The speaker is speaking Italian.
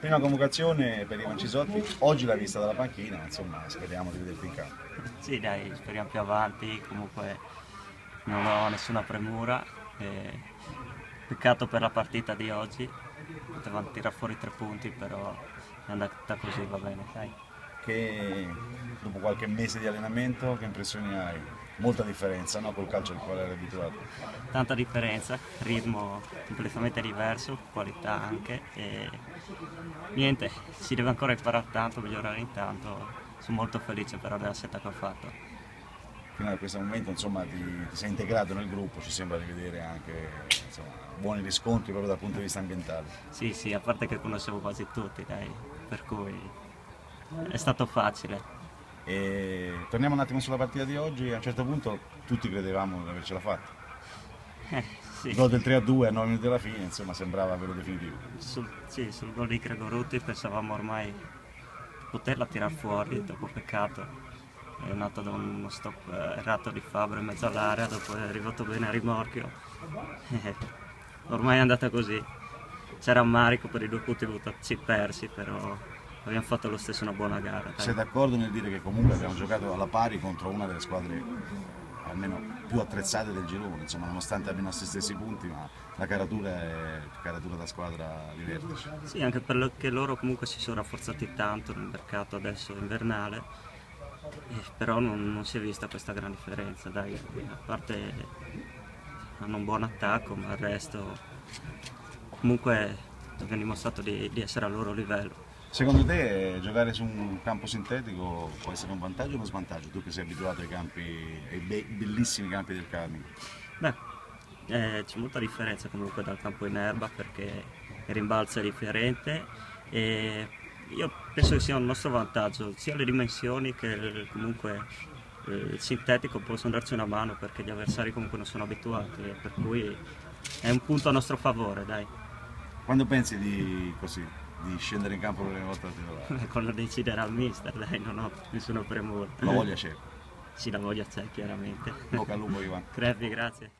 Prima convocazione per Ivan Cisotti, oggi l'ha vista dalla panchina, ma insomma speriamo di vederti in campo. Sì, dai, speriamo più avanti, comunque non ho nessuna premura. Peccato per la partita di oggi, potevamo tirare fuori 3 punti, però è andata così, va bene, dai. Che dopo qualche mese di allenamento, che impressioni hai? Molta differenza, no? Col calcio al quale eri abituato. Tanta differenza, ritmo completamente diverso, qualità anche, e niente, si deve ancora imparare tanto, migliorare intanto. Sono molto felice però della scelta che ho fatto. Fino a questo momento insomma ti sei integrato nel gruppo, ci sembra di vedere anche insomma, buoni riscontri proprio dal punto di vista ambientale. Sì, sì, a parte che conoscevo quasi tutti, dai, per cui è stato facile. E torniamo un attimo sulla partita di oggi, a un certo punto tutti credevamo di avercela fatta. Il Sì, gol del 3-2 a 9 minuti alla fine, insomma sembrava quello definitivo. sì, sul gol di Gregoruti pensavamo ormai di poterla tirar fuori, dopo peccato. È nato da uno stop errato di Fabro in mezzo all'area, dopo è arrivato bene a rimorchio. Ormai è andata così. C'era rammarico per i 2 punti buttati persi, però abbiamo fatto lo stesso una buona gara. Dai. Sei d'accordo nel dire che comunque abbiamo giocato alla pari contro una delle squadre almeno più attrezzate del girone, insomma nonostante abbiano i stessi punti, ma la caratura è caratura da squadra di vertice. Sì, anche perché loro comunque si sono rafforzati tanto nel mercato adesso invernale, però non si è vista questa gran differenza, dai, a parte hanno un buon attacco, ma il resto comunque abbiamo dimostrato di essere al loro livello. Secondo te giocare su un campo sintetico può essere un vantaggio o uno svantaggio? Tu che sei abituato ai campi, bellissimi campi del Carmine. Beh, c'è molta differenza comunque dal campo in erba perché il rimbalzo è differente e io penso che sia un nostro vantaggio, sia le dimensioni che comunque il sintetico possono darci una mano perché gli avversari comunque non sono abituati, e per cui è un punto a nostro favore, dai. Quando pensi di, così, di scendere in campo per la prima volta da titolare? Quando deciderà il mister, dai, non ho nessuna premura. La voglia c'è. Sì, la voglia c'è chiaramente. Bocca al lupo Ivan. Crepi, grazie.